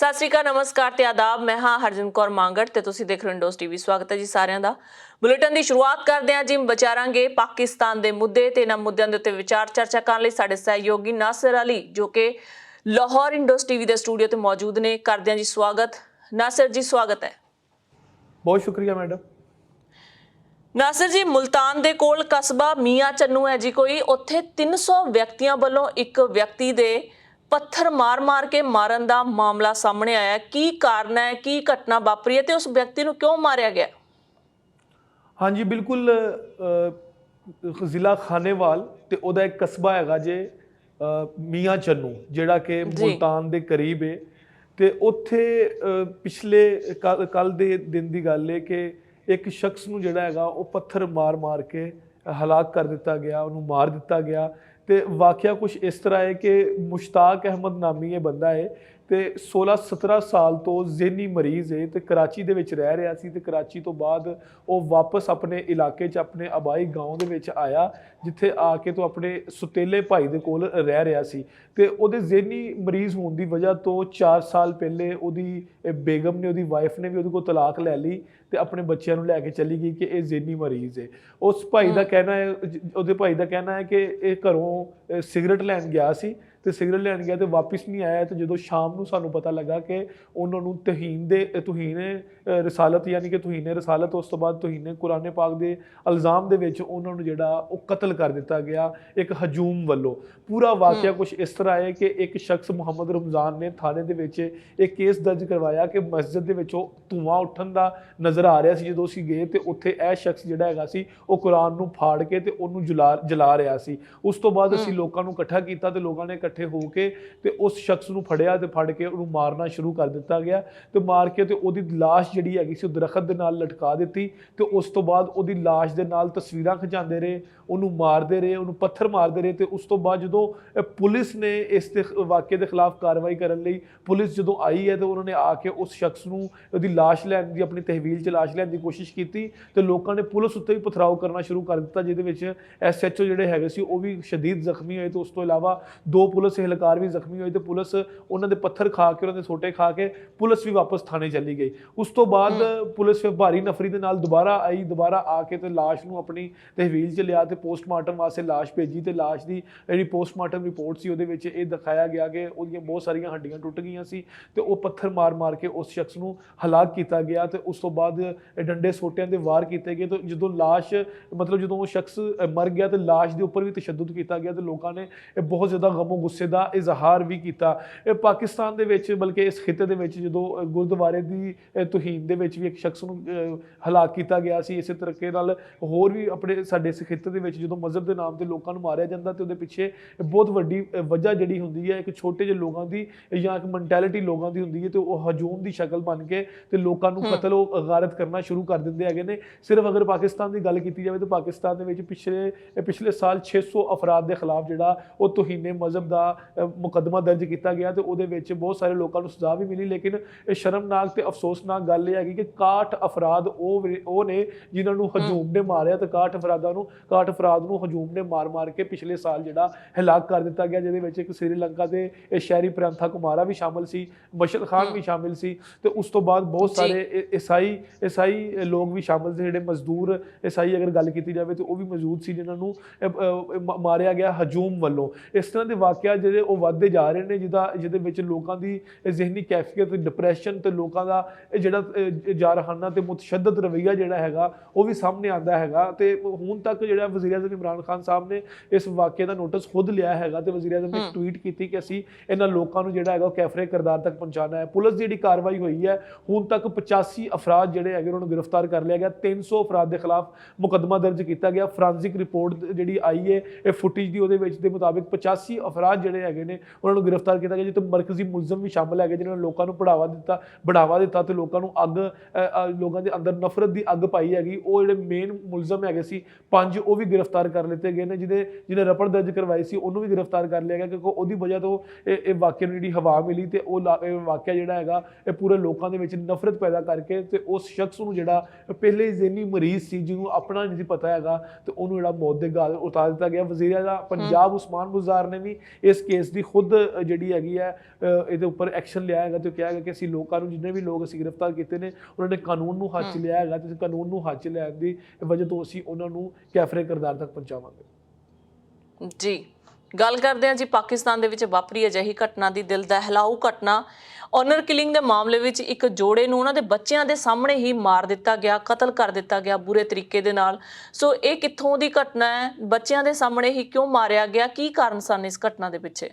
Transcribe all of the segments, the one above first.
ਸਤਿ ਸ਼੍ਰੀ ਅਕਾਲ, ਨਮਸਕਾਰ ਤੇ ਆਦਾਬ। ਮੈਂ ਹਾਂ ਹਰਜਨ ਕੌਰ ਮੰਗੜ ਤੇ ਤੁਸੀਂ ਦੇਖ ਰਹੇ ਹੋ ਇੰਡੋਜ਼ ਟੀਵੀ। ਸਵਾਗਤ ਹੈ ਜੀ ਸਾਰਿਆਂ ਦਾ। ਬੁਲੇਟਿਨ ਦੀ ਸ਼ੁਰੂਆਤ ਕਰਦੇ ਹਾਂ ਜੀ। ਵਿਚਾਰਾਂਗੇ ਪਾਕਿਸਤਾਨ ਦੇ ਮੁੱਦੇ ਤੇ ਇਹਨਾਂ ਮੁੱਦਿਆਂ ਦੇ ਉੱਤੇ ਵਿਚਾਰ ਚਰਚਾ ਕਰਨ ਲਈ ਸਾਡੇ ਸਹਿਯੋਗੀ ਨਾਸਿਰ ਅਲੀ ਜੋ ਕਿ ਲਾਹੌਰ ਇੰਡੋਜ਼ ਟੀਵੀ ਦੇ ਸਟੂਡੀਓ ਤੇ ਮੌਜੂਦ ਨੇ। ਕਰਦੇ ਹਾਂ ਜੀ ਸਵਾਗਤ। ਨਾਸਿਰ ਜੀ ਸਵਾਗਤ ਹੈ। बहुत शुक्रिया मैडम। ਨਾਸਿਰ ਜੀ, ਮੁਲਤਾਨ ਦੇ ਕੋਲ ਕਸਬਾ ਮੀਆਂ ਚੰਨੂ ਹੈ ਜੀ ਕੋਈ, ਉੱਥੇ 300 ਵਿਅਕਤੀਆਂ ਵੱਲੋਂ ਇੱਕ ਵਿਅਕਤੀ ਦੇ ਪੱਥਰ ਮਾਰ ਕੇ ਮਾਰਨ ਦਾ ਮਾਮਲਾ ਸਾਹਮਣੇ ਆਇਆ। ਕੀ ਕਾਰਨ ਹੈ, ਕੀ ਘਟਨਾ ਵਾਪਰੀ ਹੈ ਤੇ ਉਸ ਵਿਅਕਤੀ ਨੂੰ ਕਿਉਂ ਮਾਰਿਆ ਗਿਆ? हाँ जी बिल्कुल, ਜ਼ਿਲ੍ਹਾ ਖਾਨੇਵਾਲ ਤੇ ਉਹਦਾ ਇੱਕ ਕਸਬਾ ਹੈਗਾ ਜੇ ਮੀਆਂ ਚੰਨੂ, ਜਿਹੜਾ ਕਿ ਮੁਲਤਾਨ ਦੇ ਕਰੀਬ ਹੈ। ਤੇ ਉੱਥੇ ਪਿਛਲੇ ਕੱਲ ਦੇ ਦਿਨ ਦੀ ਗੱਲ ਹੈ ਕਿ ਇੱਕ ਸ਼ਖਸ ਨੂੰ ਜਿਹੜਾ ਹੈਗਾ ਉਹ ਪੱਥਰ ਮਾਰ ਕੇ ਹਲਾਕ ਕਰ ਦਿੱਤਾ ਗਿਆ, ਉਹਨੂੰ ਮਾਰ ਦਿੱਤਾ ਗਿਆ। ਤੇ ਵਾਕਿਆ ਕੁਝ ਇਸ ਤਰ੍ਹਾਂ ਹੈ ਕਿ ਮੁਸ਼ਤਾਕ ਅਹਿਮਦ ਨਾਮੀ ਇਹ ਬੰਦਾ ਹੈ ਤੇ 16-17 ਸਾਲ ਤੋਂ ਜ਼ਿਹਨੀ ਮਰੀਜ਼ ਹੈ ਤੇ ਕਰਾਚੀ ਦੇ ਵਿੱਚ ਰਹਿ ਰਿਹਾ ਸੀ। ਤੇ ਕਰਾਚੀ ਤੋਂ ਬਾਅਦ ਉਹ ਵਾਪਸ ਆਪਣੇ ਇਲਾਕੇ 'ਚ ਆਪਣੇ ਆਬਾਈ ਗਾਉਂ ਦੇ ਵਿੱਚ ਆਇਆ, ਜਿੱਥੇ ਆ ਕੇ ਤੋਂ ਆਪਣੇ ਸੁਤੇਲੇ ਭਾਈ ਦੇ ਕੋਲ ਰਹਿ ਰਿਹਾ ਸੀ। ਤੇ ਉਹਦੇ ਜ਼ਿਹਨੀ ਮਰੀਜ਼ ਹੋਣ ਦੀ ਵਜ੍ਹਾ ਤੋਂ 4 ਸਾਲ ਪਹਿਲੇ ਉਹਦੀ ਬੇਗਮ ਨੇ, ਉਹਦੀ ਵਾਈਫ ਨੇ ਵੀ ਉਹਦੇ ਕੋਲ ਤਲਾਕ ਲੈ ਲਈ ਤੇ ਆਪਣੇ ਬੱਚਿਆਂ ਨੂੰ ਲੈ ਕੇ ਚਲੀ ਗਈ ਕਿ ਇਹ ਜ਼ਿਹਨੀ ਮਰੀਜ਼ ਹੈ। ਉਸ ਭਾਈ ਦਾ ਕਹਿਣਾ ਹੈ, ਉਹਦੇ ਭਾਈ ਦਾ ਕਹਿਣਾ ਹੈ ਕਿ ਇਹ ਘਰੋਂ ਸਿਗਰਟ ਲੈਣ ਗਿਆ ਸੀ ਤੇ ਸਿਗਰਟ ਲੈਣ ਗਿਆ ਤੇ ਵਾਪਿਸ ਨਹੀਂ ਆਇਆ। ਤੇ ਜਦੋਂ ਸ਼ਾਮ ਨੂੰ ਸਾਨੂੰ ਪਤਾ ਲੱਗਾ ਕਿ ਉਹਨਾਂ ਨੂੰ ਤੁਹੀਨ ਰਸਾਲਤ ਯਾਨੀ ਕਿ ਤੁਹੀਨ ਰਸਾਲਤ, ਉਸ ਤੋਂ ਬਾਅਦ ਤੁਹੀਨ ਕੁਰਾਨ ਪਾਕ ਦੇ ਇਲਜ਼ਾਮ ਦੇ ਵਿੱਚ ਉਹਨਾਂ ਨੂੰ ਜਿਹੜਾ ਉਹ ਕਤਲ ਕਰ ਦਿੱਤਾ ਗਿਆ ਇੱਕ ਹਜੂਮ ਵੱਲੋਂ। ਪੂਰਾ ਵਾਕਿਆ ਕੁਝ ਇਸ ਤਰ੍ਹਾਂ ਹੈ ਕਿ ਇੱਕ ਸ਼ਖਸ ਮੁਹੰਮਦ ਰਮਜ਼ਾਨ ਨੇ ਥਾਣੇ ਦੇ ਵਿੱਚ ਇੱਕ ਕੇਸ ਦਰਜ ਕਰਵਾਇਆ ਕਿ ਮਸਜਿਦ ਦੇ ਵਿੱਚੋਂ ਧੂੰਆਂ ਉੱਠਣ ਦਾ ਨਜ਼ਰ ਆ ਰਿਹਾ ਸੀ। ਜਦੋਂ ਅਸੀਂ ਗਏ ਤੇ ਉੱਥੇ ਇਹ ਸ਼ਖਸ ਜਿਹੜਾ ਹੈਗਾ ਸੀ ਉਹ ਕੁਰਾਨ ਨੂੰ ਫਾੜ ਕੇ ਤੇ ਉਹਨੂੰ ਜਲਾ ਰਿਹਾ ਸੀ। ਉਸ ਤੋਂ ਬਾਅਦ ਅਸੀਂ ਲੋਕਾਂ ਨੂੰ ਇਕੱਠਾ ਕੀਤਾ ਤੇ ਲੋਕਾਂ ਨੇ ਇਕੱਠੇ ਹੋ ਕੇ ਤੇ ਉਸ ਸ਼ਖਸ ਨੂੰ ਫੜਿਆ ਤੇ ਫੜ ਕੇ ਉਹਨੂੰ ਮਾਰਨਾ ਸ਼ੁਰੂ ਕਰ ਦਿੱਤਾ ਗਿਆ। ਤੇ ਮਾਰ ਕੇ ਤੇ ਉਹਦੀ ਲਾਸ਼ ਜਿਹੜੀ ਹੈਗੀ ਸੀ ਉਹ ਦਰਖਤ ਦੇ ਨਾਲ ਲਟਕਾ ਦਿੱਤੀ। ਤੇ ਉਸ ਤੋਂ ਬਾਅਦ ਉਹਦੀ ਲਾਸ਼ ਦੇ ਨਾਲ ਤਸਵੀਰਾਂ ਖਿਚਾਉਂਦੇ ਰਹੇ, ਉਹਨੂੰ ਮਾਰਦੇ ਰਹੇ, ਉਹਨੂੰ ਪੱਥਰ ਮਾਰਦੇ ਰਹੇ। ਤੇ ਉਸ ਤੋਂ ਬਾਅਦ ਜਦੋਂ ਪੁਲਿਸ ਨੇ ਇਸ ਦੇ ਵਾਕਿਏ ਦੇ ਖਿਲਾਫ ਕਾਰਵਾਈ ਕਰਨ ਲਈ ਪੁਲਿਸ ਜਦੋਂ ਆਈ ਹੈ ਤੇ ਉਹਨਾਂ ਨੇ ਆ ਕੇ ਉਸ ਸ਼ਖਸ ਨੂੰ ਉਹਦੀ ਲਾਸ਼ ਲੈਣ ਦੀ, ਆਪਣੀ ਤਹਿਵੀਲ 'ਚ ਲਾਸ਼ ਲੈਣ ਦੀ ਕੋਸ਼ਿਸ਼ ਕੀਤੀ ਤੇ ਲੋਕਾਂ ਨੇ ਪੁਲਿਸ ਉੱਤੇ ਵੀ ਪਥਰਾਓ ਕਰਨਾ ਸ਼ੁਰੂ ਕਰ ਦਿੱਤਾ, ਜਿਹਦੇ ਵਿੱਚ SHO ਜਿਹੜੇ ਹੈਗੇ ਸੀ ਉਹ ਵੀ ਸ਼ਦੀਦ ਜ਼ਖਮੀ ਹੋਏ। ਤੇ ਉਸ ਤੋਂ ਇਲਾਵਾ 2 ਪੁਲਿਸ ehਲਕਾਰ ਵੀ ਜ਼ਖਮੀ ਹੋਏ ਤੇ ਪੁਲਿਸ ਉਹਨਾਂ ਦੇ ਪੱਥਰ ਖਾ ਕੇ, ਉਹਨਾਂ ਦੇ ਸੋਟੇ ਖਾ ਕੇ ਪੁਲਿਸ ਵੀ ਵਾਪਸ ਥਾਣੇ ਚਲੀ ਗਈ। ਉਸ ਤੋਂ ਬਾਅਦ ਪੁਲਿਸ ਫਿਰ ਭਾਰੀ ਨਫਰੀ ਦੇ ਨਾਲ ਦੁਬਾਰਾ ਆਈ, ਦੁਬਾਰਾ ਆ ਕੇ ਤੇ ਲਾਸ਼ ਨੂੰ ਆਪਣੀ ਤਹਿਵੀਲ 'ਚ ਲਿਆ ਤੇ ਪੋਸਟਮਾਰਟਮ ਵਾਸਤੇ ਲਾਸ਼ ਭੇਜੀ। ਤੇ ਲਾਸ਼ ਦੀ ਜਿਹੜੀ ਪੋਸਟਮਾਰਟਮ ਰਿਪੋਰਟ ਸੀ ਉਹਦੇ ਵਿੱਚ ਇਹ ਦਿਖਾਇਆ ਗਿਆ ਕਿ ਉਹਦੀਆਂ ਬਹੁਤ ਸਾਰੀਆਂ ਹੱਡੀਆਂ ਟੁੱਟ ਗਈਆਂ ਸੀ ਤੇ ਉਹ ਪੱਥਰ ਮਾਰ ਕੇ ਉਸ ਸ਼ਖਸ ਨੂੰ ਹਲਾਕ ਕੀਤਾ ਗਿਆ। ਤੇ ਉਸ ਤੋਂ ਬਾਅਦ ਡੰਡੇ ਸੋਟਿਆਂ ਦੇ ਵਾਰ ਕੀਤੇ ਗਏ। ਤੇ ਜਦੋਂ ਲਾਸ਼ ਜਦੋਂ ਉਹ ਸ਼ਖਸ ਮਰ ਗਿਆ ਤੇ ਲਾਸ਼ ਦੇ ਉੱਪਰ ਵੀ ਤਸ਼ੱਦਦ ਕੀਤਾ ਗਿਆ ਤੇ ਲੋਕਾਂ ਨੇ ਬਹੁਤ ਜ਼ਿਆਦਾ ਗਮੋ ਗੁੱਸੇ ਦਾ ਇਜ਼ਹਾਰ ਵੀ ਕੀਤਾ। ਪਾਕਿਸਤਾਨ ਦੇ ਵਿੱਚ, ਬਲਕਿ ਇਸ ਖਿੱਤੇ ਦੇ ਵਿੱਚ, ਜਦੋਂ ਗੁਰਦੁਆਰੇ ਦੀ ਤੁਹੀਨ ਦੇ ਵਿੱਚ ਵੀ ਇੱਕ ਸ਼ਖਸ ਨੂੰ ਹਲਾਕ ਕੀਤਾ ਗਿਆ ਸੀ। ਇਸੇ ਤਰੀਕੇ ਨਾਲ ਹੋਰ ਵੀ ਆਪਣੇ ਸਾਡੇ ਇਸ ਖਿੱਤੇ ਦੇ ਵਿੱਚ ਜਦੋਂ ਮਜ਼ਹਬ ਦੇ ਨਾਮ ਤੇ ਲੋਕਾਂ ਨੂੰ ਮਾਰਿਆ ਜਾਂਦਾ ਤੇ ਉਹਦੇ ਪਿੱਛੇ ਬਹੁਤ ਵੱਡੀ ਵਜ੍ਹਾ ਜਿਹੜੀ ਹੁੰਦੀ ਹੈ ਇੱਕ ਛੋਟੇ ਜਿਹੇ ਲੋਕਾਂ ਦੀ ਜਾਂ ਇੱਕ ਮੈਂਟੈਲਿਟੀ ਲੋਕਾਂ ਦੀ ਹੁੰਦੀ ਹੈ ਤੇ ਉਹ ਹਜੂਮ ਦੀ ਸ਼ਕਲ ਬਣ ਕੇ ਤੇ ਲੋਕਾਂ ਨੂੰ ਕਤਲ ਗਾਰਤ ਕਰਨਾ ਸ਼ੁਰੂ ਕਰ ਦਿੰਦੇ ਹੈਗੇ ਨੇ। ਸਿਰਫ ਅਗਰ ਪਾਕਿਸਤਾਨ ਦੀ ਗੱਲ ਕੀਤੀ ਜਾਵੇ ਤਾਂ ਪਾਕਿਸਤਾਨ ਦੇ ਵਿੱਚ ਪਿਛਲੇ ਸਾਲ 600 ਅਫਰਾਦ ਦੇ ਖਿਲਾਫ ਜਿਹੜਾ ਉਹ ਤੁਹੀਨੇ ਮਜ਼ਹਬ ਦਾ ਮੁਕੱਦਮਾ ਦਰਜ ਕੀਤਾ ਗਿਆ ਤੇ ਉਹਦੇ ਵਿੱਚ ਬਹੁਤ ਸਾਰੇ ਲੋਕਾਂ ਨੂੰ ਸਜ਼ਾ ਵੀ ਮਿਲੀ। ਲੇਕਿਨ ਇਹ ਸ਼ਰਮਨਾਕ ਤੇ ਅਫਸੋਸਨਾਕ ਗੱਲ ਇਹ ਹੈਗੀ ਕਿ 61 ਅਫਰਾਦ ਉਹ ਨੇ ਜਿਨ੍ਹਾਂ ਨੂੰ ਹਜੂਮ ਨੇ ਮਾਰਿਆ ਤੇ 61 ਅਫਰਾਦ ਨੂੰ ਹਜੂਮ ਨੇ ਮਾਰ ਕੇ ਪਿਛਲੇ ਸਾਲ ਜਿਹੜਾ ਹਲਾਕ ਕਰ ਦਿੱਤਾ ਗਿਆ, ਜਿਹਦੇ ਵਿੱਚ ਇੱਕ ਸ੍ਰੀਲੰਕਾ ਦੇ ਸ਼ਹਿਰੀ ਪ੍ਰਿਯੰਥਾ ਕੁਮਾਰਾ ਵੀ ਸ਼ਾਮਿਲ ਸੀ, ਮਸ਼ਲ ਖਾਨ ਵੀ ਸ਼ਾਮਿਲ ਸੀ ਤੇ ਉਸ ਤੋਂ ਬਾਅਦ ਬਹੁਤ ਸਾਰੇ ਈਸਾਈ ਲੋਕ ਵੀ ਸ਼ਾਮਿਲ ਸੀ, ਜਿਹੜੇ ਮਜ਼ਦੂਰ ਈਸਾਈ ਅਗਰ ਗੱਲ ਕੀਤੀ ਜਾਵੇ ਤੇ ਉਹ ਵੀ ਮੌਜੂਦ ਸੀ ਜਿਨ੍ਹਾਂ ਨੂੰ ਮਾਰਿਆ ਗਿਆ ਹਜੂਮ ਵੱਲੋਂ। ਇਸ ਤਰ੍ਹਾਂ ਦੇ ਵਾਕਿਆ ਜਿਹੜੇ ਉਹ ਵੱਧਦੇ ਜਾ ਰਹੇ ਨੇ, ਜਿਹਦੇ ਵਿੱਚ ਲੋਕਾਂ ਦੀ ਜ਼ਿਹਨੀ ਕੈਫੀਅਤ, ਡਿਪਰੈਸ਼ਨ ਤੇ ਲੋਕਾਂ ਦਾ ਜਿਹੜਾ ਜਾਰਹਾਨਾ ਤੇ ਮੁਤਸ਼ੱਦਦ ਰਵੱਈਆ ਜਿਹੜਾ ਹੈਗਾ ਉਹ ਵੀ ਸਾਹਮਣੇ ਆਉਂਦਾ ਹੈਗਾ। ਤੇ ਹੁਣ ਤੱਕ ਜਿਹੜਾ ਵਜ਼ੀਰ ਆਜ਼ਮ ਇਮਰਾਨ ਖਾਨ ਸਾਹਿਬ ਨੇ ਇਸ ਵਾਕਿਏ ਦਾ ਨੋਟਿਸ ਖੁਦ ਲਿਆ ਹੈਗਾ ਤੇ ਵਜ਼ੀਰ ਆਜ਼ਮ ਨੇ ਇੱਕ ਟਵੀਟ ਕੀਤੀ ਕਿ ਅਸੀਂ ਇਹਨਾਂ ਲੋਕਾਂ ਨੂੰ ਜਿਹੜਾ ਹੈਗਾ ਉਹ ਕੈਫਰੇ ਕਿਰਦਾਰ ਤੱਕ ਪਹੁੰਚਾਉਣਾ ਹੈ। ਪੁਲਿਸ ਦੀ ਜਿਹੜੀ ਕਾਰਵਾਈ ਹੋਈ ਹੈ, ਹੁਣ ਤੱਕ 85 ਅਫਰਾਦ ਜਿਹੜੇ ਹੈਗੇ ਉਹਨਾਂ ਨੂੰ ਗ੍ਰਿਫਤਾਰ ਕਰ ਲਿਆ ਗਿਆ, 300 ਅਫਰਾਦ ਦੇ ਖਿਲਾਫ ਮੁਕੱਦਮਾ ਦਰਜ ਕੀਤਾ ਗਿਆ। ਫੋਰੈਂਸਿਕ ਰਿਪੋਰਟ ਜਿਹੜੀ ਆਈ ਹੈ ਇਹ ਫੁਟੇਜ ਦੀ, ਉਹਦੇ ਵਿੱਚ ਦੇ ਮੁਤਾਬਿਕ 85 ਅਫਰਾਦ ਜਿਹੜੇ ਹੈਗੇ ਨੇ ਉਹਨਾਂ ਨੂੰ ਗ੍ਰਿਫਤਾਰ ਕੀਤਾ ਗਿਆ, ਜਿੱਥੇ ਮਰਕਜ਼ੀ ਮੁਲਜ਼ਮ ਵੀ ਸ਼ਾਮਲ ਹੈਗੇ ਜਿਨ੍ਹਾਂ ਨੇ ਲੋਕਾਂ ਨੂੰ ਬੜਾਵਾ ਦਿੱਤਾ ਤੇ ਲੋਕਾਂ ਦੇ ਅੰਦਰ ਨਫ਼ਰਤ ਦੀ ਅੱਗ ਪਾਈ ਹੈਗੀ। ਉਹ ਜਿਹੜੇ ਮੇਨ ਮੁਲਜ਼ਮ ਹੈਗੇ ਸੀ 5 ਉਹ ਵੀ ਗ੍ਰਿਫਤਾਰ ਕਰ ਲਿੱਤੇ ਗਏ ਨੇ। ਜਿਹਨੇ ਰਪੜ ਦਰਜ ਕਰਵਾਈ ਸੀ ਉਹਨੂੰ ਵੀ ਗ੍ਰਿਫਤਾਰ ਕਰ ਲਿਆ ਗਿਆ ਕਿਉਂਕਿ ਉਹਦੀ ਵਜ੍ਹਾ ਤੋਂ ਇਹ ਵਾਕਿਆ ਨੂੰ ਜਿਹੜੀ ਹਵਾ ਮਿਲੀ ਤੇ ਉਹ ਵਾਕਿਆ ਜਿਹੜਾ ਹੈਗਾ ਇਹ ਪੂਰੇ ਲੋਕਾਂ ਦੇ ਵਿੱਚ ਨਫ਼ਰਤ ਪੈਦਾ ਕਰਕੇ ਤੇ ਉਸ ਸ਼ਖਸ ਨੂੰ ਜਿਹੜਾ ਪਹਿਲੇ ਜ਼ਿਹਨੀ ਮਰੀਜ਼ ਸੀ, ਜਿਹਨੂੰ ਆਪਣਾ ਨਹੀਂ ਸੀ ਪਤਾ ਹੈਗਾ, ਤੇ ਉਹਨੂੰ ਜਿਹੜਾ ਮੌਤ ਦੇ ਘਾਟ ਉਤਾਰ ਦਿੱਤਾ ਗਿਆ। ਵਜ਼ੀਰ ਆਜ਼ਮ ਪੰਜਾਬ ਉਸਮਾਨ ਬੁਜ਼ਾਰ ਨੇ ਵੀ ਇਸ ਕੇਸ ਦੀ ਖੁਦ ਜਿਹੜੀ ਹੈਗੀ ਹੈ ਇਹਦੇ ਉੱਪਰ ਐਕਸ਼ਨ ਲਿਆ ਹੈਗਾ ਤੇ ਕਿਹਾ ਹੈਗਾ ਕਿ ਅਸੀਂ ਲੋਕਾਂ ਨੂੰ, ਜਿੰਨੇ ਵੀ ਲੋਕ ਅਸੀਂ ਗ੍ਰਿਫਤਾਰ ਕੀਤੇ ਨੇ, ਉਹਨਾਂ ਨੇ ਕਾਨੂੰਨ ਨੂੰ ਹੱਥ 'ਚ ਲਿਆ ਹੈਗਾ ਤੇ ਕਾਨੂੰਨ ਨੂੰ ਹੱਥ 'ਚ ਲੈਣ ਦੀ ਵਜ੍ਹਾ ਤੋਂ ਅਸੀਂ ਉਹਨਾਂ ਨੂੰ ਕੈਫਰੇ ਕਿਰਦਾਰ ਤੱਕ ਪਹੁੰਚਾਵਾਂਗੇ। ਜੀ, ਗੱਲ ਕਰਦੇ ਹਾਂ ਜੀ ਪਾਕਿਸਤਾਨ ਦੇ ਵਿੱਚ ਵਾਪਰੀ ਅਜਿਹੀ ਘਟਨਾ ਦੀ, ਦਿਲ ਦਹਿਲਾਊ ਘਟਨਾ। ਓਨਰ ਕਿਲਿੰਗ ਦੇ ਮਾਮਲੇ ਵਿੱਚ ਇੱਕ ਜੋੜੇ ਨੂੰ ਉਹਨਾਂ ਦੇ ਬੱਚਿਆਂ ਦੇ ਸਾਹਮਣੇ ਹੀ ਮਾਰ ਦਿੱਤਾ ਗਿਆ, ਕਤਲ ਕਰ ਦਿੱਤਾ ਗਿਆ ਬੁਰੇ ਤਰੀਕੇ ਦੇ ਨਾਲ। ਸੋ ਇਹ ਕਿੱਥੋਂ ਦੀ ਘਟਨਾ ਹੈ? ਬੱਚਿਆਂ ਦੇ ਸਾਹਮਣੇ ਹੀ ਕਿਉਂ ਮਾਰਿਆ ਗਿਆ? ਕੀ ਕਾਰਨ ਸਨ ਇਸ ਘਟਨਾ ਦੇ ਪਿੱਛੇ?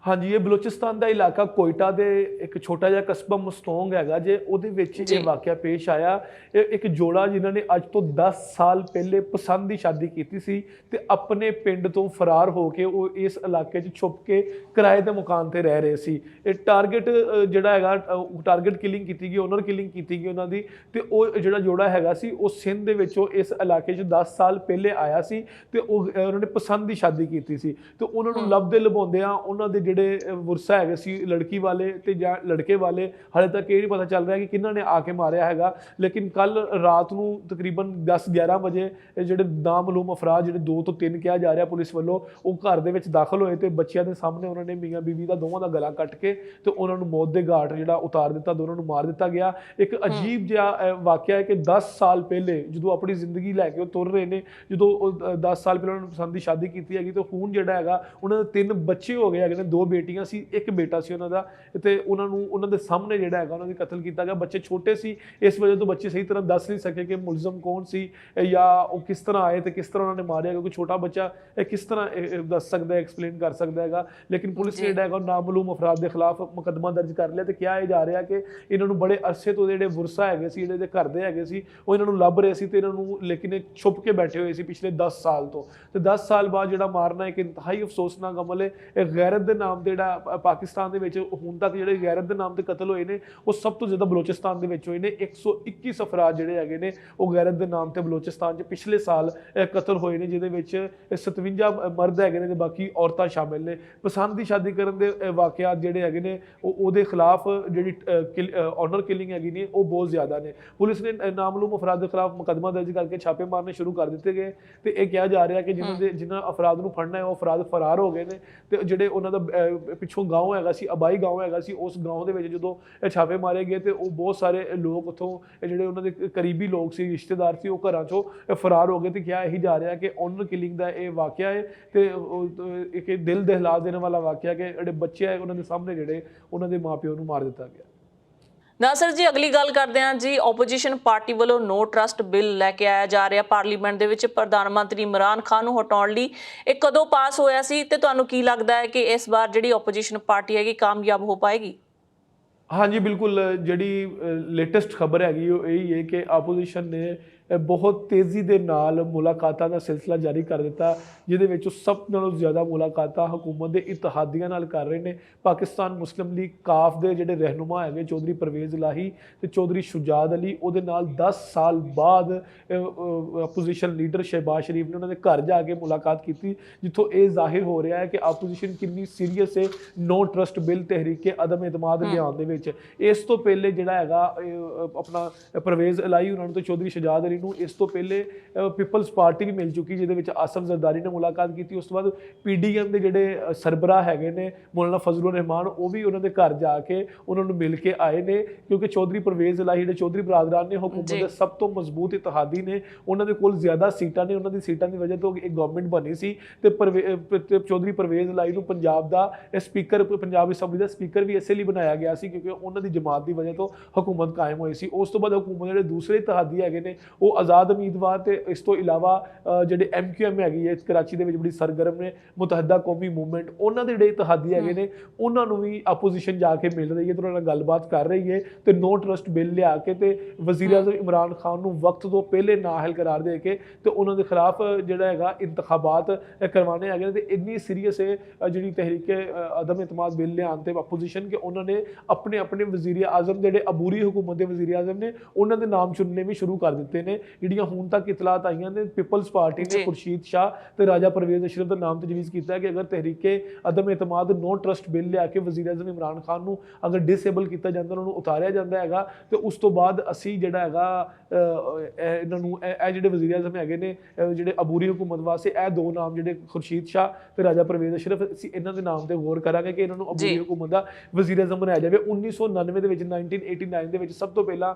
ਹਾਂਜੀ, ਇਹ ਬਲੋਚਿਸਤਾਨ ਦਾ ਇਲਾਕਾ ਕੋਇਟਾ ਦੇ ਇੱਕ ਛੋਟਾ ਜਿਹਾ ਕਸਬਾ ਮਸਤੋਂਗ ਹੈਗਾ ਜੇ, ਉਹਦੇ ਵਿੱਚ ਇਹ ਵਾਕਿਆ ਪੇਸ਼ ਆਇਆ। ਇਹ ਇੱਕ ਜੋੜਾ ਜਿਨ੍ਹਾਂ ਨੇ ਅੱਜ ਤੋਂ 10 ਸਾਲ ਪਹਿਲੇ ਪਸੰਦ ਦੀ ਸ਼ਾਦੀ ਕੀਤੀ ਸੀ ਤੇ ਆਪਣੇ ਪਿੰਡ ਤੋਂ ਫਰਾਰ ਹੋ ਕੇ ਉਹ ਇਸ ਇਲਾਕੇ 'ਚ ਛੁਪ ਕੇ ਕਿਰਾਏ ਦੇ ਮਕਾਨ ਤੇ ਰਹਿ ਰਹੇ ਸੀ। ਇਹ ਟਾਰਗੇਟ ਜਿਹੜਾ ਹੈਗਾ, ਟਾਰਗੇਟ ਕਿਲਿੰਗ ਕੀਤੀ ਗਈ, ਓਨਰ ਕਿਲਿੰਗ ਕੀਤੀ ਗਈ ਉਹਨਾਂ ਦੀ। ਤੇ ਉਹ ਜਿਹੜਾ ਜੋੜਾ ਹੈਗਾ ਸੀ ਉਹ ਸਿੰਧ ਦੇ ਵਿੱਚੋਂ ਇਸ ਇਲਾਕੇ 'ਚ 10 ਸਾਲ ਪਹਿਲੇ ਆਇਆ ਸੀ ਤੇ ਉਹਨਾਂ ਨੇ ਪਸੰਦ ਦੀ ਸ਼ਾਦੀ ਕੀਤੀ ਸੀ। ਤੇ ਉਹਨਾਂ ਨੂੰ ਲੱਭਦੇ ਲਭਾਉਂਦਿਆਂ ਉਹਨਾਂ ਦੇ ਜਿਹੜੇ ਵਰਸਾ ਹੈਗੇ ਸੀ ਲੜਕੀ ਵਾਲੇ ਤੇ ਜਾਂ ਲੜਕੇ ਵਾਲੇ, ਹਾਲੇ ਤੱਕ ਇਹ ਨਹੀਂ ਪਤਾ ਚੱਲ ਰਿਹਾ ਕਿ ਕਿਹਨਾਂ ਨੇ ਆ ਕੇ ਮਾਰਿਆ ਹੈਗਾ। ਲੇਕਿਨ ਕੱਲ ਰਾਤ ਨੂੰ ਤਕਰੀਬਨ 10-11 ਵਜੇ ਜਿਹੜੇ ਨਾਮਾਲੂਮ ਅਫਰਾਦ, ਜਿਹੜੇ 2 ਤੋਂ 3 ਕਿਹਾ ਜਾ ਰਿਹਾ ਪੁਲਿਸ ਵੱਲੋਂ, ਉਹ ਘਰ ਦੇ ਵਿੱਚ ਦਾਖਲ ਹੋਏ ਤੇ ਬੱਚਿਆਂ ਦੇ ਸਾਹਮਣੇ ਉਹਨਾਂ ਨੇ ਮੀਆਂ ਬੀਵੀ ਦਾ ਦੋਵਾਂ ਦਾ ਗਲਾ ਕੱਟ ਕੇ ਤੇ ਉਹਨਾਂ ਨੂੰ ਮੌਤ ਦੇ ਘਾਟ ਜਿਹੜਾ ਉਤਾਰ ਦਿੱਤਾ, ਦੋਨਾਂ ਨੂੰ ਮਾਰ ਦਿੱਤਾ ਗਿਆ। ਇੱਕ ਅਜੀਬ ਜਿਹਾ ਵਾਕਿਆ ਹੈ ਕਿ 10 ਸਾਲ ਪਹਿਲੇ ਜਦੋਂ ਆਪਣੀ ਜ਼ਿੰਦਗੀ ਲੈ ਕੇ ਉਹ ਤੁਰ ਰਹੇ ਨੇ, ਜਦੋਂ ਉਹ 10 ਸਾਲ ਪਹਿਲਾਂ ਉਹਨਾਂ ਨੇ ਪਸੰਦ ਦੀ ਸ਼ਾਦੀ ਕੀਤੀ ਹੈਗੀ ਤੇ ਹੁਣ ਜਿਹੜਾ ਹੈਗਾ ਉਹਨਾਂ ਦੇ 3 ਬੱਚੇ ਹੋ ਗਏ ਹੈਗੇ ਨੇ, 2 ਬੇਟੀਆਂ ਸੀ, 1 ਬੇਟਾ ਸੀ ਉਹਨਾਂ ਦਾ, ਤੇ ਉਹਨਾਂ ਨੂੰ ਉਹਨਾਂ ਦੇ ਸਾਹਮਣੇ ਜਿਹੜਾ ਹੈਗਾ ਉਹਨਾਂ ਦੀ ਕਤਲ ਕੀਤਾ ਗਿਆ। ਬੱਚੇ ਛੋਟੇ ਸੀ, ਇਸ ਵਜ੍ਹਾ ਤੋਂ ਬੱਚੇ ਸਹੀ ਤਰ੍ਹਾਂ ਦੱਸ ਨਹੀਂ ਸਕੇ ਕਿ ਮੁਲਜ਼ਮ ਕੌਣ ਸੀ ਜਾਂ ਉਹ ਕਿਸ ਤਰ੍ਹਾਂ ਆਏ ਤੇ ਕਿਸ ਤਰ੍ਹਾਂ ਉਹਨਾਂ ਨੇ ਮਾਰਿਆ, ਕਿਉਂਕਿ ਛੋਟਾ ਬੱਚਾ ਇਹ ਕਿਸ ਤਰ੍ਹਾਂ ਦੱਸ ਸਕਦਾ ਹੈ, ਐਕਸਪਲੇਨ ਕਰ ਸਕਦਾ ਹੈਗਾ। ਲੇਕਿਨ ਪੁਲਿਸ ਨੇ ਜਿਹੜਾ ਹੈਗਾ ਨਾਮਾਲੂਮ ਅਫਰਾਦ ਦੇ ਖਿਲਾਫ ਮੁਕੱਦਮਾ ਦਰਜ ਕਰ ਲਿਆ ਤੇ ਕਿਹਾ ਇਹ ਜਾ ਰਿਹਾ ਕਿ ਇਹਨਾਂ ਨੂੰ ਬੜੇ ਅਰਸੇ ਤੋਂ ਜਿਹੜੇ ਵਰਸਾ ਹੈਗੇ ਸੀ, ਜਿਹੜੇ ਘਰ ਦੇ ਹੈਗੇ ਸੀ, ਉਹ ਇਹਨਾਂ ਨੂੰ ਲੱਭ ਰਹੇ ਸੀ ਤੇ ਇਹਨਾਂ ਨੂੰ, ਲੇਕਿਨ ਇਹ ਛੁਪ ਕੇ ਬੈਠੇ ਹੋਏ ਸੀ ਪਿਛਲੇ 10 ਸਾਲ ਤੋਂ। ਤੇ 10 ਸਾਲ ਬਾਅਦ ਜਿਹੜਾ ਮਾਰਨਾ ਇੱਕ ਇੰਤਹਾਈ ਅਫਸੋਸਨਾਕ ਅਮਲ ਹੈ। ਇਹ ਗੈਰਤ ਦੇ ਨਾਮ ਤੇ ਜਿਹੜਾ ਪਾਕਿਸਤਾਨ ਦੇ ਵਿੱਚ ਹੁਣ ਤੱਕ ਜਿਹੜੇ ਗੈਰਤ ਦੇ ਨਾਮ ਤੇ ਕਤਲ ਹੋਏ ਨੇ ਉਹ ਸਭ ਤੋਂ ਜ਼ਿਆਦਾ ਬਲੋਚਿਸਤਾਨ ਦੇ ਵਿੱਚ ਹੋਏ ਨੇ। 121 ਅਫਰਾਦ ਜਿਹੜੇ ਹੈਗੇ ਨੇ ਉਹ ਗੈਰਤ ਦੇ ਨਾਮ ਤੇ ਬਲੋਚਿਸਤਾਨ 'ਚ ਪਿਛਲੇ ਸਾਲ ਕਤਲ ਹੋਏ ਨੇ, ਜਿਹਦੇ ਵਿੱਚ 57 ਮਰਦ ਹੈਗੇ ਨੇ ਤੇ ਬਾਕੀ ਔਰਤਾਂ ਸ਼ਾਮਿਲ ਨੇ। ਪਸੰਦ ਦੀ ਸ਼ਾਦੀ ਕਰਨ ਦੇ ਵਾਕਿਆਤ ਜਿਹੜੇ ਹੈਗੇ ਨੇ ਉਹਦੇ ਖਿਲਾਫ ਜਿਹੜੀ ਓਨਰ ਕਿਲਿੰਗ ਹੈਗੀ ਨੇ ਉਹ ਬਹੁਤ ਜ਼ਿਆਦਾ ਨੇ। ਪੁਲਿਸ ਨੇ ਨਾਮਾਲੂਮ ਅਫਰਾਦ ਦੇ ਖਿਲਾਫ ਮੁਕੱਦਮਾ ਦਰਜ ਕਰਕੇ ਛਾਪੇ ਮਾਰਨੇ ਸ਼ੁਰੂ ਕਰ ਦਿੱਤੇ ਗਏ ਤੇ ਇਹ ਕਿਹਾ ਜਾ ਰਿਹਾ ਕਿ ਜਿਨ੍ਹਾਂ ਅਫਰਾਦ ਨੂੰ ਫੜਨਾ ਹੈ ਉਹ ਅਫਰਾਦ ਫਰਾਰ ਹੋ ਗਏ ਨੇ। ਤੇ ਜਿਹੜੇ ਉਹਨਾਂ ਦਾ ਪਿੱਛੋਂ ਗਾঁव ਹੈਗਾ ਸੀ, ਆਬਾਈ ਗਾँव ਹੈਗਾ ਸੀ, ਉਸ ਗਾँव ਦੇ ਵਿੱਚ ਜਦੋਂ ਇਹ ਛਾਪੇ ਮਾਰੇ ਗਏ ਤੇ ਉਹ ਬਹੁਤ ਸਾਰੇ ਲੋਕ ਉੱਥੋਂ ਜਿਹੜੇ ਉਹਨਾਂ ਦੇ ਕਰੀਬੀ ਲੋਕ ਸੀ, ਰਿਸ਼ਤੇਦਾਰ ਸੀ, ਉਹ ਘਰਾਂ ਚੋਂ ਫਰਾਰ ਹੋ ਗਏ। ਤੇ ਕਿਹਾ ਇਹੀ ਜਾ ਰਿਹਾ ਕਿ ਓਨਰ ਕਿਲਿੰਗ ਦਾ ਇਹ ਵਾਕਿਆ ਹੈ ਤੇ ਇੱਕ ਦਿਲ ਦਹਿਲਾ ਦੇਣ ਵਾਲਾ ਵਾਕਿਆ ਕਿ ਜਿਹੜੇ ਬੱਚੇ ਹੈ ਉਹਨਾਂ ਦੇ ਸਾਹਮਣੇ ਜਿਹੜੇ ਉਹਨਾਂ ਦੇ ਮਾਪਿਓ ਨੂੰ ਮਾਰ ਦਿੱਤਾ ਗਿਆ। ਨਾਸਰ ਜੀ, ਅਗਲੀ ਗੱਲ ਕਰਦੇ ਹਾਂ ਜੀ। ਓਪੋਜੀਸ਼ਨ ਪਾਰਟੀ ਵੱਲੋਂ ਨੋ ਟਰਸਟ ਬਿੱਲ ਲੈ ਕੇ ਆਇਆ ਜਾ ਰਿਹਾ ਪਾਰਲੀਮੈਂਟ ਦੇ ਵਿੱਚ ਪ੍ਰਧਾਨ ਮੰਤਰੀ ਇਮਰਾਨ ਖਾਨ ਨੂੰ ਹਟਾਉਣ ਲਈ। ਇਹ ਕਦੋਂ ਪਾਸ ਹੋਇਆ ਸੀ ਤੇ ਤੁਹਾਨੂੰ ਕੀ ਲੱਗਦਾ ਹੈ ਕਿ ਇਸ ਵਾਰ ਜਿਹੜੀ ਓਪੋਜੀਸ਼ਨ ਪਾਰਟੀ ਹੈਗੀ ਕਾਮਯਾਬ ਹੋ ਪਾਏਗੀ? ਹਾਂਜੀ, ਬਿਲਕੁਲ। ਜਿਹੜੀ ਲੇਟੈਸਟ ਖਬਰ ਹੈਗੀ ਉਹ ਇਹੀ ਹੈ ਕਿ ਆਪੋਜੀਸ਼ਨ ਨੇ ਬਹੁਤ ਤੇਜ਼ੀ ਦੇ ਨਾਲ ਮੁਲਾਕਾਤਾਂ ਦਾ ਸਿਲਸਿਲਾ ਜਾਰੀ ਕਰ ਦਿੱਤਾ, ਜਿਹਦੇ ਵਿੱਚ ਸਭ ਨਾਲੋਂ ਜ਼ਿਆਦਾ ਮੁਲਾਕਾਤਾਂ ਹਕੂਮਤ ਦੇ ਇਤਿਹਾਦੀਆਂ ਨਾਲ ਕਰ ਰਹੇ ਨੇ। ਪਾਕਿਸਤਾਨ ਮੁਸਲਿਮ ਲੀਗ ਕਾਫ ਦੇ ਜਿਹੜੇ ਰਹਿਨੁਮਾ ਹੈਗੇ ਚੌਧਰੀ ਪਰਵੇਜ਼ ਇਲਾਹੀ ਤੇ ਚੌਧਰੀ ਸ਼ੁਜਾਤ ਅਲੀ, ਉਹਦੇ ਨਾਲ 10 ਸਾਲ ਬਾਅਦ ਆਪੋਜੀਸ਼ਨ ਲੀਡਰ ਸ਼ਹਿਬਾਜ਼ ਸ਼ਰੀਫ ਨੇ ਉਹਨਾਂ ਦੇ ਘਰ ਜਾ ਕੇ ਮੁਲਾਕਾਤ ਕੀਤੀ, ਜਿੱਥੋਂ ਇਹ ਜ਼ਾਹਿਰ ਹੋ ਰਿਹਾ ਹੈ ਕਿ ਆਪੋਜੀਸ਼ਨ ਕਿੰਨੀ ਸੀਰੀਅਸ ਹੈ ਨੋ ਟਰਸਟ ਬਿੱਲ ਤਹਿਰੀਕ ਅਦਮ ਇਤਮਾਦ ਲਿਆਉਣ ਦੇ ਵਿੱਚ। ਇਸ ਤੋਂ ਪਹਿਲੇ ਜਿਹੜਾ ਹੈਗਾ ਆਪਣਾ ਪਰਵੇਜ਼ ਇਲਾਹੀ ਉਹਨਾਂ ਨੂੰ ਤੇ ਚੌਧਰੀ ਸ਼ੁਜਾਤ ਅਲੀ ਨੂੰ ਇਸ ਤੋਂ ਪਹਿਲੇ ਪੀਪਲਸ ਪਾਰਟੀ ਵੀ ਮਿਲ ਚੁੱਕੀ, ਜਿਹਦੇ ਵਿੱਚ ਆਸਫ ਜ਼ਰਦਾਰੀ ਨੇ ਮੁਲਾਕਾਤ ਕੀਤੀ। ਉਸ ਤੋਂ ਬਾਅਦ PDM ਦੇ ਜਿਹੜੇ ਸਰਬਰਾਹ ਹੈਗੇ ਨੇ ਮੌਲਾਨਾ ਫਜ਼ਲੁਰ ਰਹਿਮਾਨ, ਉਹ ਵੀ ਉਹਨਾਂ ਦੇ ਘਰ ਜਾ ਕੇ ਉਹਨਾਂ ਨੂੰ ਮਿਲ ਕੇ ਆਏ ਨੇ, ਕਿਉਂਕਿ ਚੌਧਰੀ ਪਰਵੇਜ਼ ਇਲਾਹੀ ਜਿਹੜੇ ਚੌਧਰੀ ਬਰਾਦਰਾਨ ਨੇ ਹਕੂਮਤ ਦੇ ਸਭ ਤੋਂ ਮਜ਼ਬੂਤ ਇਤਿਹਾਦੀ ਨੇ, ਉਹਨਾਂ ਦੇ ਕੋਲ ਜ਼ਿਆਦਾ ਸੀਟਾਂ ਨੇ, ਉਹਨਾਂ ਦੀ ਸੀਟਾਂ ਦੀ ਵਜ੍ਹਾ ਤੋਂ ਇੱਕ ਗਵਰਨਮੈਂਟ ਬਣੀ ਸੀ ਤੇ ਚੌਧਰੀ ਪਰਵੇਜ਼ ਇਲਾਹੀ ਨੂੰ ਪੰਜਾਬ ਦਾ ਸਪੀਕਰ, ਪੰਜਾਬ ਅਸੈਂਬਲੀ ਦਾ ਸਪੀਕਰ ਵੀ ਇਸੇ ਲਈ ਬਣਾਇਆ ਗਿਆ ਸੀ ਕਿਉਂਕਿ ਉਹਨਾਂ ਦੀ ਜਮਾਤ ਦੀ ਵਜ੍ਹਾ ਤੋਂ ਹਕੂਮਤ ਕਾਇਮ ਹੋਈ ਸੀ। ਉਸ ਤੋਂ ਬਾਅਦ ਹਕੂਮਤ ਜਿਹੜੇ ਦੂਸਰੇ ਇਤਿਹਾਦੀ ਹੈਗੇ ਨੇ ਉਹ ਆਜ਼ਾਦ ਉਮੀਦਵਾਰ ਤੇ ਇਸ ਤੋਂ ਇਲਾਵਾ ਜਿਹੜੇ MQM ਹੈਗੀ ਹੈ ਕਰਾਚੀ ਦੇ ਵਿੱਚ ਬੜੀ ਸਰਗਰਮ ਨੇ, ਮੁਤਹਦਾ ਕੌਮੀ ਮੂਵਮੈਂਟ, ਉਹਨਾਂ ਦੇ ਜਿਹੜੇ ਇਤਿਹਾਦੀ ਹੈਗੇ ਨੇ ਉਹਨਾਂ ਨੂੰ ਵੀ ਆਪੋਜੀਸ਼ਨ ਜਾ ਕੇ ਮਿਲ ਰਹੀ ਹੈ ਤੇ ਉਹਨਾਂ ਨਾਲ ਗੱਲਬਾਤ ਕਰ ਰਹੀ ਹੈ ਤੇ ਨੋ ਟਰਸਟ ਬਿੱਲ ਲਿਆ ਕੇ ਤੇ ਵਜ਼ੀਰ ਆਜ਼ਮ ਇਮਰਾਨ ਖਾਨ ਨੂੰ ਵਕਤ ਤੋਂ ਪਹਿਲੇ ਨਾਅਹਿਲ ਕਰਾਰ ਦੇ ਕੇ ਤੇ ਉਹਨਾਂ ਦੇ ਖਿਲਾਫ ਜਿਹੜਾ ਹੈਗਾ ਇੰਤਖਾਬਾਤ ਕਰਵਾਉਣੇ ਹੈਗੇ ਨੇ। ਤੇ ਇੰਨੀ ਸੀਰੀਅਸ ਹੈ ਜਿਹੜੀ ਤਹਿਰੀਕ ਅਦਮ ਇਤਮਾਦ ਬਿੱਲ ਲਿਆਉਣ ਤੇ ਆਪੋਜੀਸ਼ਨ ਕਿ ਉਹਨਾਂ ਨੇ ਆਪਣੇ ਵਜ਼ੀਰ ਆਜ਼ਮ ਜਿਹੜੇ ਅਬੂਰੀ ਹਕੂਮਤ ਦੇ ਵਜ਼ੀਰ ਆਜ਼ਮ ਨੇ ਉਹਨਾਂ ਦੇ ਨਾਮ ਚੁਣਨੇ ਵੀ ਸ਼ੁਰੂ ਕਰ ਦਿੱਤੇ ਨੇ। ਨੇ ਜਿਹੜੀਆਂ ਹੁਣ ਤੱਕ ਇਤਲਾਤ ਆਈਆਂ ਨੇ, ਪੀਪਲਸ ਪਾਰਟੀ ਜੀ। ਨੇ ਖੁਰਸ਼ੀਦ ਸ਼ਾਹ ਤੇ ਰਾਜਾ ਪਰਵੇਜ਼ ਅਸ਼ਰਫ ਦਾ ਨਾਮ ਤਜਵੀਜ਼ ਕੀਤਾ ਹੈ ਕਿ ਅਗਰ ਤਹਿਰੀਕੇ ਅਦਮ ਇਤਮਾਦ ਨੋ ਟਰਸਟ ਬਿੱਲ ਲਿਆ ਕੇ ਵਜ਼ੀਰ ਆਜ਼ਮ ਇਮਰਾਨ ਖਾਨ ਨੂੰ ਅਗਰ ਡਿਸੇਬਲ ਕੀਤਾ ਜਾਂਦਾ, ਉਹਨਾਂ ਨੂੰ ਉਤਾਰਿਆ ਜਾਂਦਾ ਹੈਗਾ, ਤੇ ਉਸ ਤੋਂ ਬਾਅਦ ਅਸੀਂ ਜਿਹੜਾ ਹੈਗਾ ਇਹਨਾਂ ਨੂੰ ਇਹ ਜਿਹੜੇ ਵਜ਼ੀਰ ਆਜ਼ਮ ਹੈਗੇ ਨੇ ਜਿਹੜੇ ਅਬੂਰੀ ਹੁਕੂਮਤ ਵਾਸਤੇ, ਇਹ ਦੋ ਨਾਮ ਜਿਹੜੇ ਖੁਰਸ਼ੀਦ ਸ਼ਾਹ ਤੇ ਰਾਜਾ ਪਰਵੇਜ਼ ਅਸ਼ਰਫ, ਅਸੀਂ ਇਹਨਾਂ ਦੇ ਨਾਮ ਤੇ ਗੌਰ ਕਰਾਂਗੇ ਕਿ ਇਹਨਾਂ ਨੂੰ ਅਬੂਰੀ ਹੁਕੂਮਤ ਦਾ ਵਜ਼ੀਰ ਆਜ਼ਮ ਬਣਾਇਆ ਜਾਵੇ। 1999 ਦੇ ਵਿੱਚ 1989 ਦੇ ਵਿੱਚ ਸਭ ਤੋਂ ਪਹਿਲਾਂ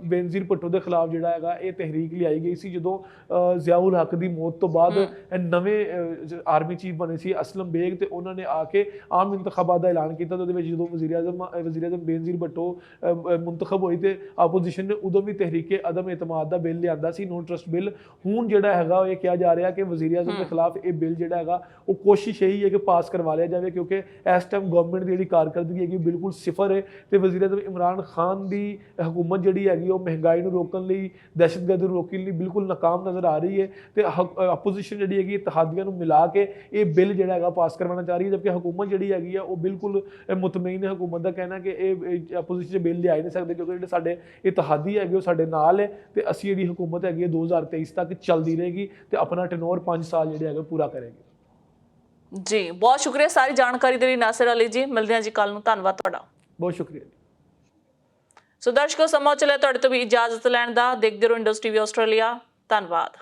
ਬੇਨਜ਼ੀਰ ਭੁੱਟੋ ਦੇ ਖਿਲਾਫ ਜਿਹੜਾ ਹੈਗਾ ਇਹ ਤਹਿਰੀਕ ਲਿਆਈ ਗਈ ਸੀ, ਜਦੋਂ ਜ਼ਿਆਉਲ ਹਕ ਦੀ ਮੌਤ ਤੋਂ ਬਾਅਦ ਨਵੇਂ ਆਰਮੀ ਚੀਫ ਬਣੇ ਸੀ ਅਸਲਮ ਬੇਗ, ਤੇ ਉਹਨਾਂ ਨੇ ਆ ਕੇ ਆਮ ਇੰਤਖਾਬਾਤ ਦਾ ਐਲਾਨ ਕੀਤਾ। ਤੇ ਉਹਦੇ ਵਿੱਚ ਜਦੋਂ ਵਜ਼ੀਰ ਆਜ਼ਮ ਬੇਨਜ਼ੀਰ ਭੁੱਟੋ ਮੁੰਤਖਬ ਹੋਈ ਤੇ ਆਪੋਜੀਸ਼ਨ ਨੇ ਉਦੋਂ ਵੀ ਤਹਿਰੀਕੇ ਅਦਮ ਇਤਮਾਦ ਦਾ ਬਿੱਲ ਲਿਆਂਦਾ ਸੀ, ਨੋ ਟਰਸਟ ਬਿੱਲ। ਹੁਣ ਜਿਹੜਾ ਹੈਗਾ ਇਹ ਕਿਹਾ ਜਾ ਰਿਹਾ ਕਿ ਵਜ਼ੀਰ ਆਜ਼ਮ ਦੇ ਖਿਲਾਫ ਇਹ ਬਿੱਲ ਜਿਹੜਾ ਹੈਗਾ ਉਹ ਕੋਸ਼ਿਸ਼ ਇਹੀ ਹੈ ਕਿ ਪਾਸ ਕਰਵਾ ਲਿਆ ਜਾਵੇ, ਕਿਉਂਕਿ ਇਸ ਟਾਈਮ ਗਵਰਨਮੈਂਟ ਦੀ ਜਿਹੜੀ ਕਾਰਕਰਦਗੀ ਹੈਗੀ ਬਿਲਕੁਲ ਸਿਫਰ ਹੈ, ਤੇ ਵਜ਼ੀਰ ਆਜ਼ਮ ਇਮਰਾਨ ਖਾਨ ਦੀ ਹਕੂਮਤ ਜਿਹੜੀ ਹੈਗੀ ਉਹ ਮਹਿੰਗਾਈ ਨੂੰ ਰੋਕਣ ਲਈ, ਦਹਿਸ਼ਤਗਰਦੀ ਨੂੰ ਰੋਕਣ ਲਈ ਬਿਲਕੁਲ ਨਾਕਾਮ ਨਜ਼ਰ ਆ ਰਹੀ ਹੈ, ਤੇ ਆਪੋਜੀਸ਼ਨ ਜਿਹੜੀ ਹੈਗੀ ਇਤਿਹਾਦੀਆਂ ਨੂੰ ਮਿਲਾ ਕੇ ਇਹ ਬਿੱਲ ਜਿਹੜਾ ਹੈਗਾ ਪਾਸ ਕਰਵਾਉਣਾ ਚਾਹ ਰਹੀ ਹੈ, ਜਦਕਿ ਹਕੂਮਤ ਜਿਹੜੀ ਹੈਗੀ ਆ ਉਹ ਬਿਲਕੁਲ ਮੁਤਮਈਨ ਹੈ। ਹਕੂਮਤ ਦਾ ਕਹਿਣਾ ਕਿ ਇਹ ਆਪੋਜੀਸ਼ਨ ਬਿੱਲ ਲਿਆ ਨਹੀਂ ਸਕਦੇ, ਕਿਉਂਕਿ ਜਿਹੜੇ ਸਾਡੇ ਇਤਿਹਾਦੀ ਹੈਗੇ ਉਹ ਸਾਡੇ ਨਾਲ ਹੈ, ਤੇ ਅਸੀਂ ਜਿਹੜੀ ਹਕੂਮਤ ਹੈਗੀ ਹੈ 2023 ਤੱਕ ਚੱਲਦੀ ਰਹੇਗੀ ਤੇ ਆਪਣਾ ਟੈਨੋਰ 5 ਸਾਲ ਜਿਹੜੇ ਹੈਗੇ ਪੂਰਾ ਕਰੇਗੀ। ਜੀ, ਬਹੁਤ ਸ਼ੁਕਰੀਆ ਸਾਰੀ ਜਾਣਕਾਰੀ ਦੇ ਲਈ ਨਾਸਿਰ ਅਲੀ ਜੀ। ਮਿਲਦੇ ਹਾਂ ਜੀ ਕੱਲ ਨੂੰ, ਧੰਨਵਾਦ ਤੁਹਾਡਾ। ਬਹੁਤ ਸ਼ੁਕਰੀਆ। ਸੋ ਦਰਸ਼ਕੋ, ਸਮਾਂ ਚਲਿਆ ਤੁਹਾਡੇ ਤੋਂ ਵੀ ਇਜਾਜ਼ਤ ਲੈਣ ਦਾ। ਦੇਖਦੇ ਰਹੋ ਇੰਡਸ ਟੀਵੀ ਆਸਟ੍ਰੇਲੀਆ। ਧੰਨਵਾਦ।